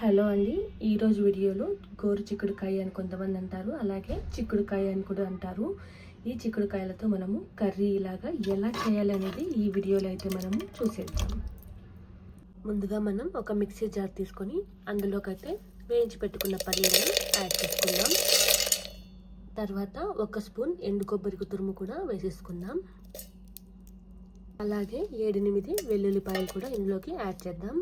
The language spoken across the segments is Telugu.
హలో అండి, ఈరోజు వీడియోలో గోరు చిక్కుడుకాయ అని కొంతమంది అంటారు, అలాగే చిక్కుడుకాయ అని కూడా అంటారు. ఈ చిక్కుడుకాయలతో మనము కర్రీ ఇలాగా ఎలా చేయాలి అనేది ఈ వీడియోలో అయితే మనము చూసేద్దాం. ముందుగా మనం ఒక మిక్సీ జార్ తీసుకొని అందులోకైతే వేయించి పెట్టుకున్న పల్లీలను యాడ్ చేసుకుందాం. తర్వాత 1 స్పూన్ ఎండు కొబ్బరి తురుము కూడా వేసేసుకుందాం. అలాగే 7-8 వెల్లుల్లిపాయలు కూడా ఇందులోకి యాడ్ చేద్దాం.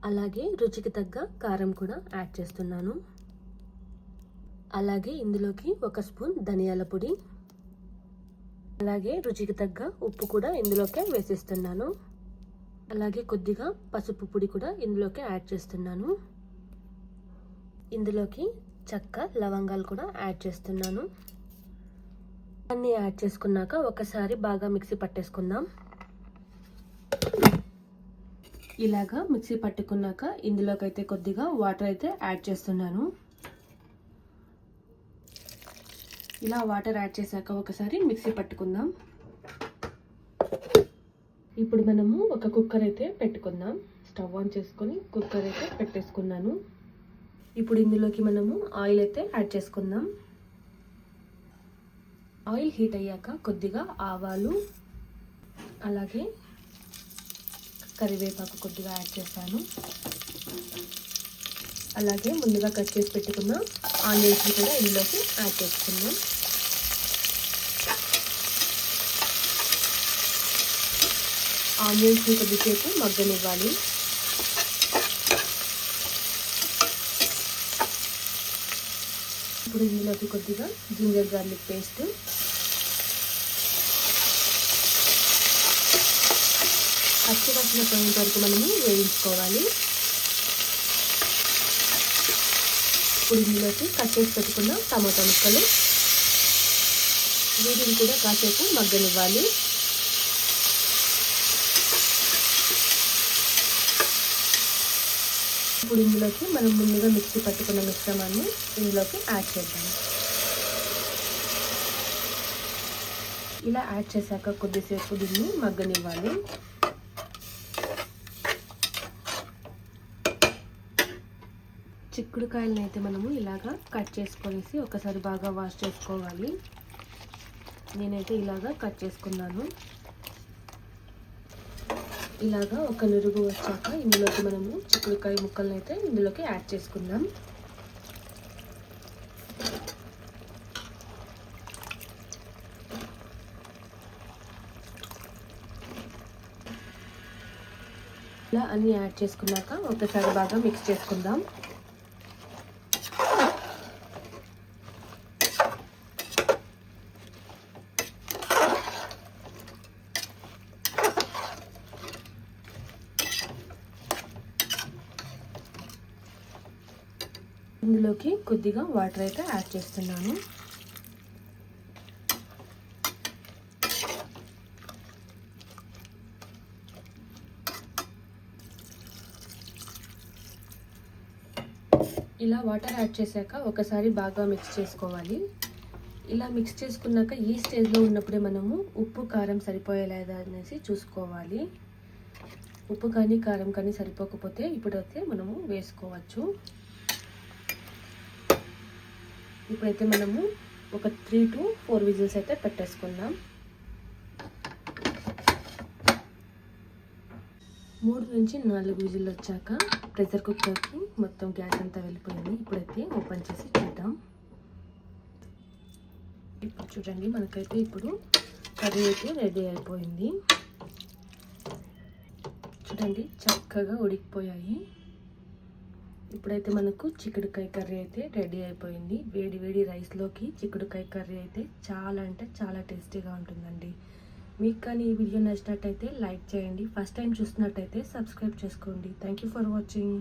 అలాగే రుచికి తగ్గ కారం కూడా యాడ్ చేస్తున్నాను. అలాగే ఇందులోకి 1 స్పూన్ ధనియాల పొడి, అలాగే రుచికి తగ్గ ఉప్పు కూడా ఇందులోకే వేసేస్తున్నాను. అలాగే కొద్దిగా పసుపు పొడి కూడా ఇందులోకి యాడ్ చేస్తున్నాను. ఇందులోకి చెక్క లవంగాలు కూడా యాడ్ చేస్తున్నాను. అన్నీ యాడ్ చేసుకున్నాక ఒకసారి బాగా మిక్సీ పట్టేసుకుందాం. ఇలాగా మిక్సీ పట్టుకున్నాక ఇందులోకైతే కొద్దిగా వాటర్ అయితే యాడ్ చేస్తున్నాను. ఇలా వాటర్ యాడ్ చేశాక ఒకసారి మిక్సీ పట్టుకుందాం. ఇప్పుడు మనము ఒక కుక్కర్ అయితే పెట్టుకుందాం. స్టవ్ ఆన్ చేసుకొని కుక్కర్ అయితే పెట్టేసుకున్నాను. ఇప్పుడు ఇందులోకి మనము ఆయిల్ అయితే యాడ్ చేసుకుందాం. ఆయిల్ హీట్ అయ్యాక కొద్దిగా ఆవాలు, అలాగే కరివేపాకు కొద్దిగా యాడ్ చేస్తాను. అలాగే ముందుగా కట్ చేసి పెట్టుకున్న ఆనియన్స్ కూడా ఇందులోకి యాడ్ చేసుకుందాం. ఆనియన్స్ కొద్దిసేపు మగ్గనివ్వాలి. ఇప్పుడు ఇందులోకి కొద్దిగా జింజర్ గార్లిక్ పేస్ట్, పచ్చిపచ్చిన పోయేంత వరకు మనము వేయించుకోవాలి. ఇప్పుడు ఇందులోకి కట్ చేసి పెట్టుకున్న టమాటా ముక్కలు, వీటిని కూడా కాసేపు మగ్గనివ్వాలి. ఇప్పుడు ఇందులోకి మనం ముందుగా మిక్సీ పట్టుకున్న మిశ్రమాన్ని ఇందులోకి యాడ్ చేద్దాం. ఇలా యాడ్ చేశాక కొద్దిసేపు దీన్ని మగ్గనివ్వాలి. చిక్కుడుకాయలను అయితే మనము ఇలాగా కట్ చేసుకొనేసి ఒకసారి బాగా వాష్ చేసుకోవాలి. నేనైతే ఇలాగా కట్ చేసుకున్నాను. ఇలాగా ఒక నురుగు వచ్చాక ఇందులోకి మనము చిక్కుడుకాయ ముక్కలను అయితే ఇందులోకి యాడ్ చేసుకుందాం. ఇలా అన్నీ యాడ్ చేసుకున్నాక ఒకసారి బాగా మిక్స్ చేసుకుందాం. ఇందులోకి కొద్దిగా వాటర్ అయితే యాడ్ చేస్తున్నాను. ఇలా వాటర్ యాడ్ చేశాక ఒకసారి బాగా మిక్స్ చేసుకోవాలి. ఇలా మిక్స్ చేసుకున్నాక ఈ స్టేజ్లో ఉన్నప్పుడే మనము ఉప్పు కారం సరిపోయేలేదా అనేసి చూసుకోవాలి. ఉప్పు కానీ కారం కానీ సరిపోకపోతే ఇప్పుడైతే మనము వేసుకోవచ్చు. ఇప్పుడైతే మనము ఒక 3 to 4 విజిల్స్ అయితే పెట్టేసుకుందాం. 3 నుంచి 4 విజిల్ వచ్చాక ప్రెషర్ కుక్కర్కి మొత్తం గ్యాస్ అంతా వెళ్ళిపోయింది. ఇప్పుడైతే ఓపెన్ చేసి చూద్దాం. ఇప్పుడు చూడండి, మనకైతే ఇప్పుడు కర్రీ అయితే రెడీ అయిపోయింది. చూడండి, చక్కగా ఉడికిపోయాయి. ఇప్పుడైతే మనకు చిక్కుడుకాయ కర్రీ అయితే రెడీ అయిపోయింది. వేడి వేడి రైస్లోకి చిక్కుడుకాయ కర్రీ అయితే చాలా అంటే చాలా టేస్టీగా ఉంటుందండి. మీకు కానీ ఈ వీడియో నచ్చినట్టయితే లైక్ చేయండి. ఫస్ట్ టైం చూస్తున్నట్టయితే సబ్స్క్రైబ్ చేసుకోండి. Thank you for watching.